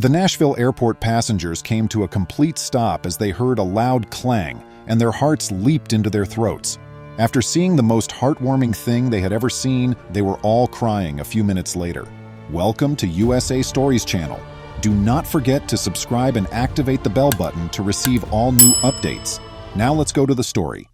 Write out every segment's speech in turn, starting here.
The Nashville airport passengers came to a complete stop as they heard a loud clang, and their hearts leaped into their throats. After seeing the most heartwarming thing they had ever seen, they were all crying a few minutes later. Welcome to USA Stories channel. Do not forget to subscribe and activate the bell button to receive all new updates. Now let's go to the story.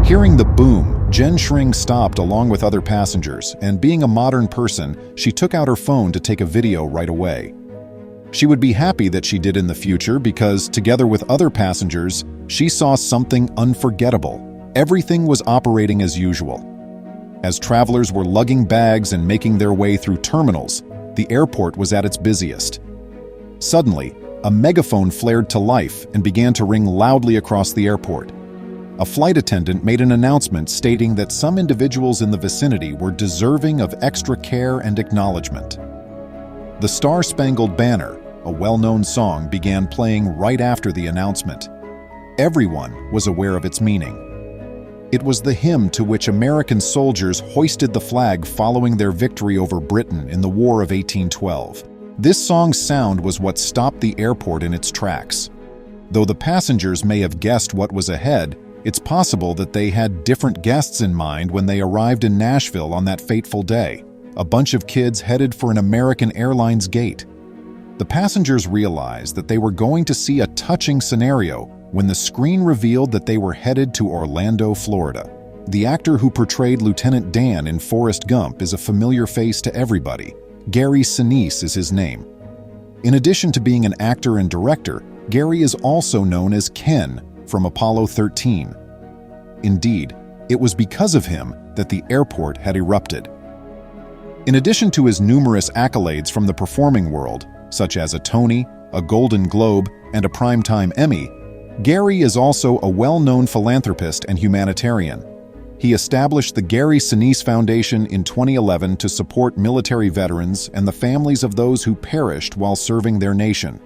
Hearing the boom, Jen Schring stopped along with other passengers, and being a modern person, she took out her phone to take a video right away. She would be happy that she did in the future because, together with other passengers, she saw something unforgettable. Everything was operating as usual. As travelers were lugging bags and making their way through terminals, the airport was at its busiest. Suddenly, a megaphone flared to life and began to ring loudly across the airport. A flight attendant made an announcement stating that some individuals in the vicinity were deserving of extra care and acknowledgement. The Star-Spangled Banner, a well-known song, began playing right after the announcement. Everyone was aware of its meaning. It was the hymn to which American soldiers hoisted the flag following their victory over Britain in the War of 1812. This song's sound was what stopped the airport in its tracks. Though the passengers may have guessed what was ahead, it's possible that they had different guests in mind when they arrived in Nashville on that fateful day. A bunch of kids headed for an American Airlines gate. The passengers realized that they were going to see a touching scenario when the screen revealed that they were headed to Orlando, Florida. The actor who portrayed Lieutenant Dan in Forrest Gump is a familiar face to everybody. Gary Sinise is his name. In addition to being an actor and director, Gary is also known as Ken from Apollo 13. Indeed, it was because of him that the airport had erupted. In addition to his numerous accolades from the performing world, such as a Tony, a Golden Globe, and a Primetime Emmy, Gary is also a well-known philanthropist and humanitarian. He established the Gary Sinise Foundation in 2011 to support military veterans and the families of those who perished while serving their nation.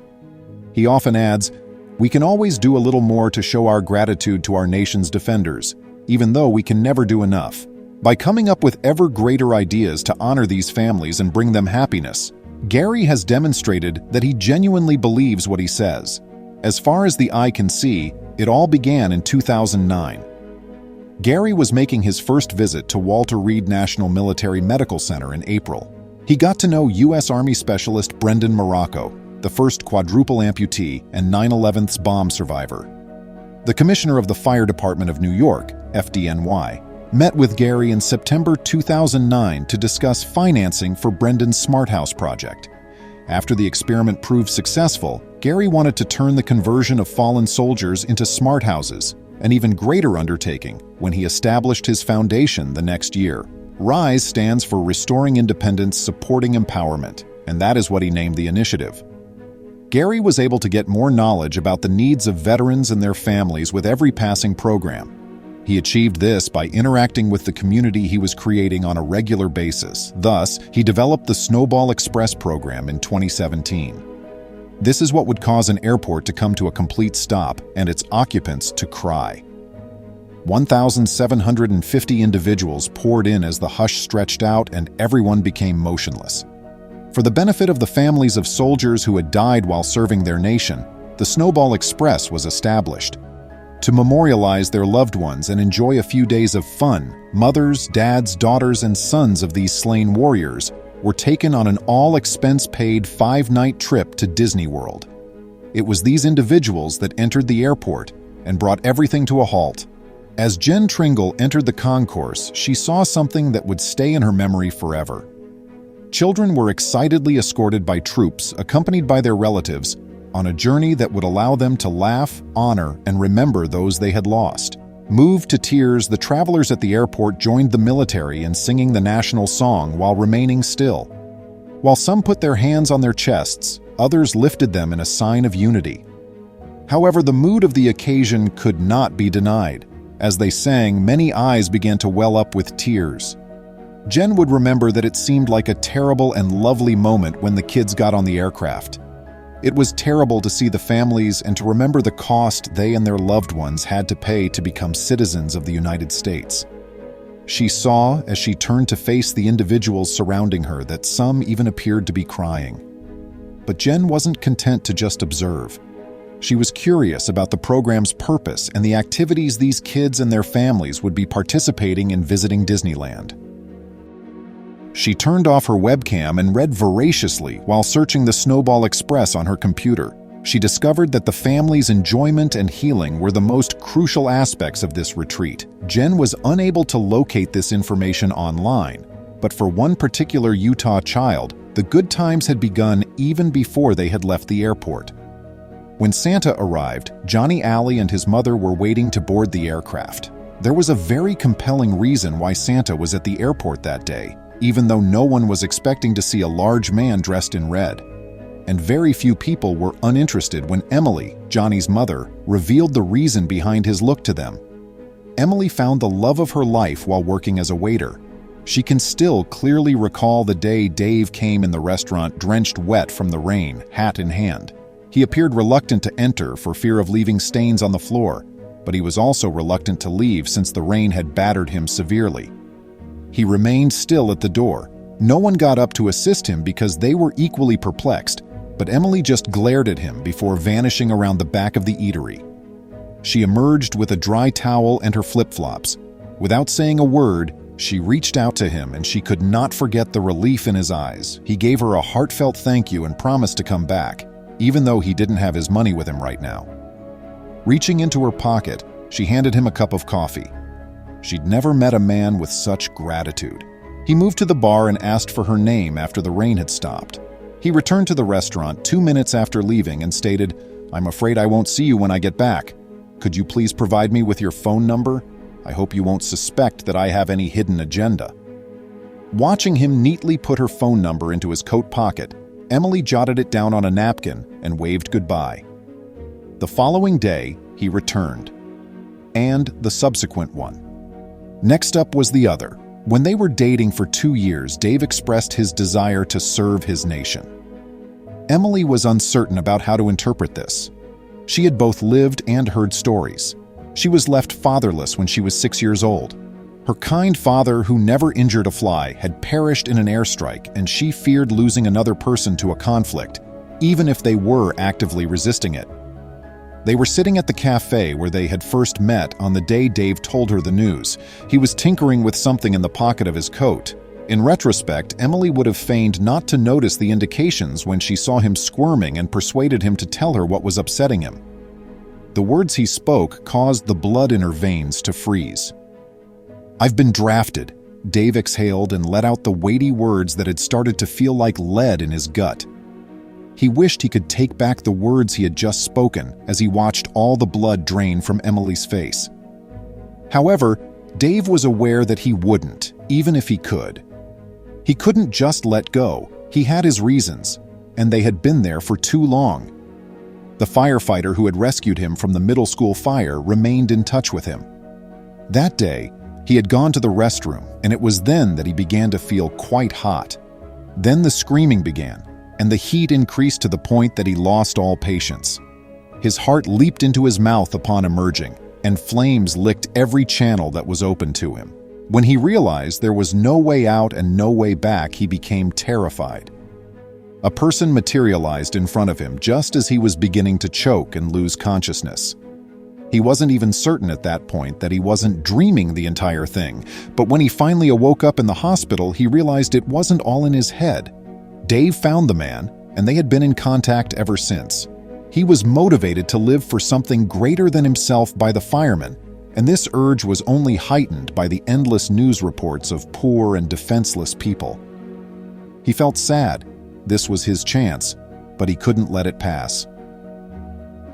He often adds, "We can always do a little more to show our gratitude to our nation's defenders, even though we can never do enough." By coming up with ever greater ideas to honor these families and bring them happiness, Gary has demonstrated that he genuinely believes what he says. As far as the eye can see, it all began in 2009. Gary was making his first visit to Walter Reed National Military Medical Center in April. He got to know U.S. Army Specialist Brendan Morocco, the first quadruple amputee and 9/11's bomb survivor. The Commissioner of the Fire Department of New York, FDNY, met with Gary in September 2009 to discuss financing for Brendan's Smart House project. After the experiment proved successful, Gary wanted to turn the conversion of fallen soldiers into smart houses, an even greater undertaking, when he established his foundation the next year. RISE stands for Restoring Independence, Supporting Empowerment, and that is what he named the initiative. Gary was able to get more knowledge about the needs of veterans and their families with every passing program. He achieved this by interacting with the community he was creating on a regular basis. Thus, he developed the Snowball Express program in 2017. This is what would cause an airport to come to a complete stop and its occupants to cry. 1,750 individuals poured in as the hush stretched out and everyone became motionless. For the benefit of the families of soldiers who had died while serving their nation, the Snowball Express was established. To memorialize their loved ones and enjoy a few days of fun, mothers, dads, daughters, and sons of these slain warriors were taken on an all-expense-paid 5-night trip to Disney World. It was these individuals that entered the airport and brought everything to a halt. As Jen Tringle entered the concourse, she saw something that would stay in her memory forever. Children were excitedly escorted by troops, accompanied by their relatives, on a journey that would allow them to laugh, honor, and remember those they had lost. Moved to tears, the travelers at the airport joined the military in singing the national song while remaining still. While some put their hands on their chests, others lifted them in a sign of unity. However, the mood of the occasion could not be denied. As they sang, many eyes began to well up with tears. Jen would remember that it seemed like a terrible and lovely moment when the kids got on the aircraft. It was terrible to see the families and to remember the cost they and their loved ones had to pay to become citizens of the United States. She saw, as she turned to face the individuals surrounding her, that some even appeared to be crying. But Jen wasn't content to just observe. She was curious about the program's purpose and the activities these kids and their families would be participating in visiting Disneyland. She turned off her webcam and read voraciously while searching the Snowball Express on her computer. She discovered that the family's enjoyment and healing were the most crucial aspects of this retreat. Jen was unable to locate this information online, but for one particular Utah child, the good times had begun even before they had left the airport. When Santa arrived, Johnny Alley and his mother were waiting to board the aircraft. There was a very compelling reason why Santa was at the airport that day, even though no one was expecting to see a large man dressed in red. And very few people were uninterested when Emily, Johnny's mother, revealed the reason behind his look to them. Emily found the love of her life while working as a waiter. She can still clearly recall the day Dave came in the restaurant drenched wet from the rain, hat in hand. He appeared reluctant to enter for fear of leaving stains on the floor, but he was also reluctant to leave since the rain had battered him severely. He remained still at the door. No one got up to assist him because they were equally perplexed, but Emily just glared at him before vanishing around the back of the eatery. She emerged with a dry towel and her flip-flops. Without saying a word, she reached out to him, and she could not forget the relief in his eyes. He gave her a heartfelt thank you and promised to come back, even though he didn't have his money with him right now. Reaching into her pocket, she handed him a cup of coffee. She'd never met a man with such gratitude. He moved to the bar and asked for her name after the rain had stopped. He returned to the restaurant 2 minutes after leaving and stated, "I'm afraid I won't see you when I get back. Could you please provide me with your phone number? I hope you won't suspect that I have any hidden agenda." Watching him neatly put her phone number into his coat pocket, Emily jotted it down on a napkin and waved goodbye. The following day, he returned. And the subsequent one. Next up was the other. When they were dating for 2 years, Dave expressed his desire to serve his nation. Emily was uncertain about how to interpret this. She had both lived and heard stories. She was left fatherless when she was 6 years old. Her kind father, who never injured a fly, had perished in an airstrike, and she feared losing another person to a conflict, even if they were actively resisting it. They were sitting at the cafe where they had first met on the day Dave told her the news. He was tinkering with something in the pocket of his coat. In retrospect, Emily would have feigned not to notice the indications when she saw him squirming and persuaded him to tell her what was upsetting him. The words he spoke caused the blood in her veins to freeze. "I've been drafted," Dave exhaled and let out the weighty words that had started to feel like lead in his gut. He wished he could take back the words he had just spoken as he watched all the blood drain from Emily's face. However, Dave was aware that he wouldn't, even if he could. He couldn't just let go. He had his reasons, and they had been there for too long. The firefighter who had rescued him from the middle school fire remained in touch with him. That day, he had gone to the restroom, and it was then that he began to feel quite hot. Then the screaming began, and the heat increased to the point that he lost all patience. His heart leaped into his mouth upon emerging, and flames licked every channel that was open to him. When he realized there was no way out and no way back, he became terrified. A person materialized in front of him just as he was beginning to choke and lose consciousness. He wasn't even certain at that point that he wasn't dreaming the entire thing, but when he finally awoke up in the hospital, he realized it wasn't all in his head. Dave found the man, and they had been in contact ever since. He was motivated to live for something greater than himself by the firemen, and this urge was only heightened by the endless news reports of poor and defenseless people. He felt sad. This was his chance, but he couldn't let it pass.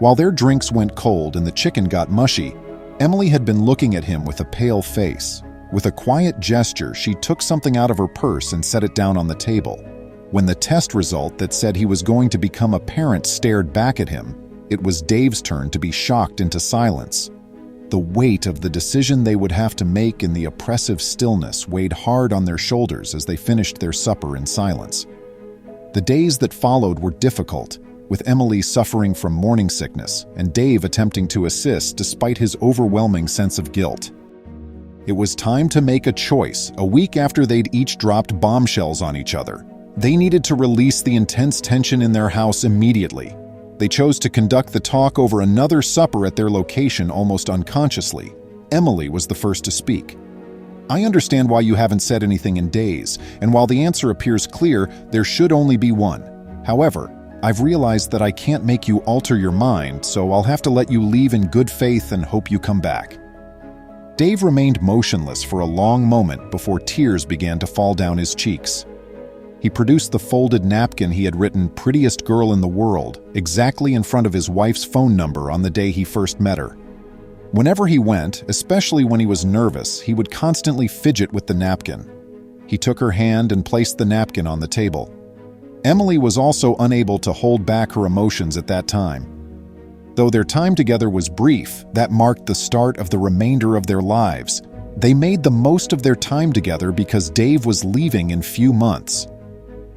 While their drinks went cold and the chicken got mushy, Emily had been looking at him with a pale face. With a quiet gesture, she took something out of her purse and set it down on the table. When the test result that said he was going to become a parent stared back at him, it was Dave's turn to be shocked into silence. The weight of the decision they would have to make in the oppressive stillness weighed hard on their shoulders as they finished their supper in silence. The days that followed were difficult, with Emily suffering from morning sickness and Dave attempting to assist despite his overwhelming sense of guilt. It was time to make a choice, a week after they'd each dropped bombshells on each other. They needed to release the intense tension in their house immediately. They chose to conduct the talk over another supper at their location almost unconsciously. Emily was the first to speak. "I understand why you haven't said anything in days, and while the answer appears clear, there should only be one. However, I've realized that I can't make you alter your mind, so I'll have to let you leave in good faith and hope you come back." Dave remained motionless for a long moment before tears began to fall down his cheeks. He produced the folded napkin he had written "Prettiest Girl in the World" exactly in front of his wife's phone number on the day he first met her. Whenever he went, especially when he was nervous, he would constantly fidget with the napkin. He took her hand and placed the napkin on the table. Emily was also unable to hold back her emotions at that time. Though their time together was brief, that marked the start of the remainder of their lives. They made the most of their time together because Dave was leaving in few months.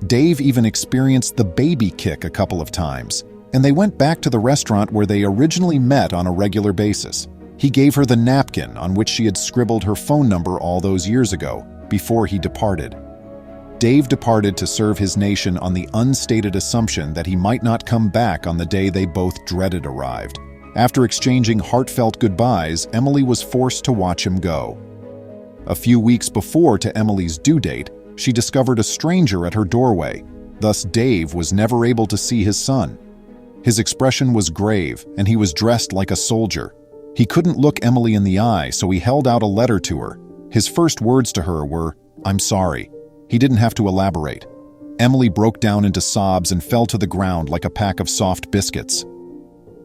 Dave even experienced the baby kick a couple of times, and they went back to the restaurant where they originally met on a regular basis. He gave her the napkin on which she had scribbled her phone number all those years ago, before he departed. Dave departed to serve his nation on the unstated assumption that he might not come back on the day they both dreaded arrived. After exchanging heartfelt goodbyes, Emily was forced to watch him go. A few weeks before to Emily's due date, she discovered a stranger at her doorway. Thus, Dave was never able to see his son. His expression was grave, and he was dressed like a soldier. He couldn't look Emily in the eye, so he held out a letter to her. His first words to her were, "I'm sorry." He didn't have to elaborate. Emily broke down into sobs and fell to the ground like a pack of soft biscuits.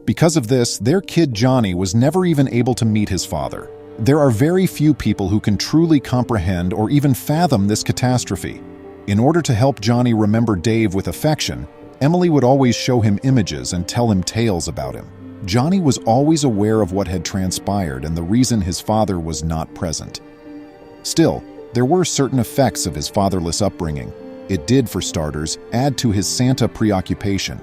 Because of this, their kid Johnny was never even able to meet his father. There are very few people who can truly comprehend or even fathom this catastrophe. In order to help Johnny remember Dave with affection, Emily would always show him images and tell him tales about him. Johnny was always aware of what had transpired and the reason his father was not present. Still, there were certain effects of his fatherless upbringing. It did, for starters, add to his Santa preoccupation.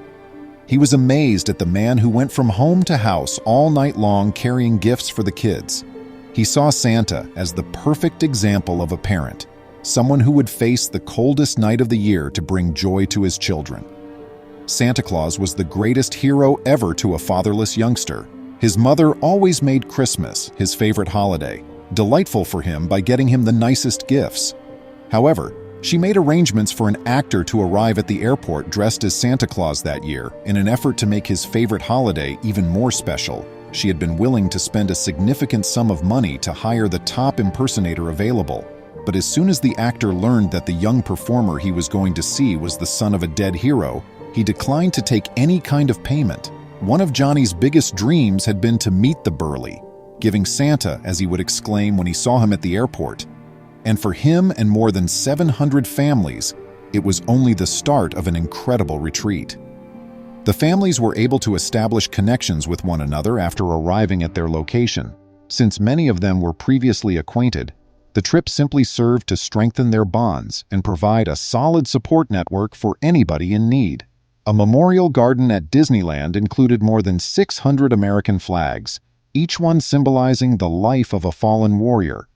He was amazed at the man who went from home to house all night long carrying gifts for the kids. He saw Santa as the perfect example of a parent, someone who would face the coldest night of the year to bring joy to his children. Santa Claus was the greatest hero ever to a fatherless youngster. His mother always made Christmas, his favorite holiday, delightful for him by getting him the nicest gifts. However, she made arrangements for an actor to arrive at the airport dressed as Santa Claus that year in an effort to make his favorite holiday even more special. She had been willing to spend a significant sum of money to hire the top impersonator available. But as soon as the actor learned that the young performer he was going to see was the son of a dead hero, he declined to take any kind of payment. One of Johnny's biggest dreams had been to meet the burly, giving Santa, as he would exclaim when he saw him at the airport. And for him and more than 700 families, it was only the start of an incredible retreat. The families were able to establish connections with one another after arriving at their location. Since many of them were previously acquainted, the trip simply served to strengthen their bonds and provide a solid support network for anybody in need. A memorial garden at Disneyland included more than 600 American flags, each one symbolizing the life of a fallen warrior.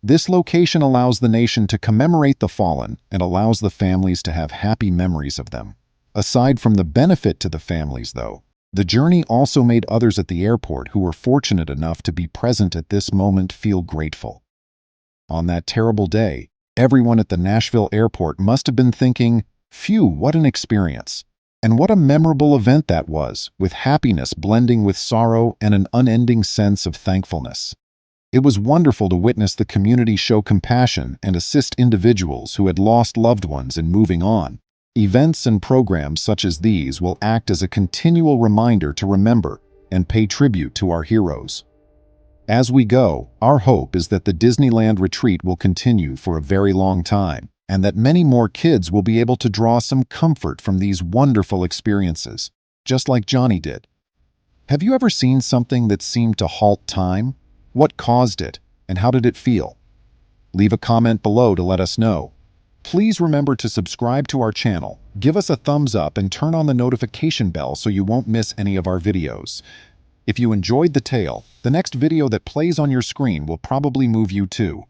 This location allows the nation to commemorate the fallen and allows the families to have happy memories of them. Aside from the benefit to the families, though, the journey also made others at the airport who were fortunate enough to be present at this moment feel grateful. On that terrible day, everyone at the Nashville airport must have been thinking, "Phew, what an experience." And what a memorable event that was, with happiness blending with sorrow and an unending sense of thankfulness. It was wonderful to witness the community show compassion and assist individuals who had lost loved ones in moving on. Events and programs such as these will act as a continual reminder to remember and pay tribute to our heroes. As we go, our hope is that the Disneyland retreat will continue for a very long time, and that many more kids will be able to draw some comfort from these wonderful experiences, just like Johnny did. Have you ever seen something that seemed to halt time? What caused it, and how did it feel? Leave a comment below to let us know. Please remember to subscribe to our channel, give us a thumbs up, and turn on the notification bell so you won't miss any of our videos. If you enjoyed the tale, the next video that plays on your screen will probably move you too.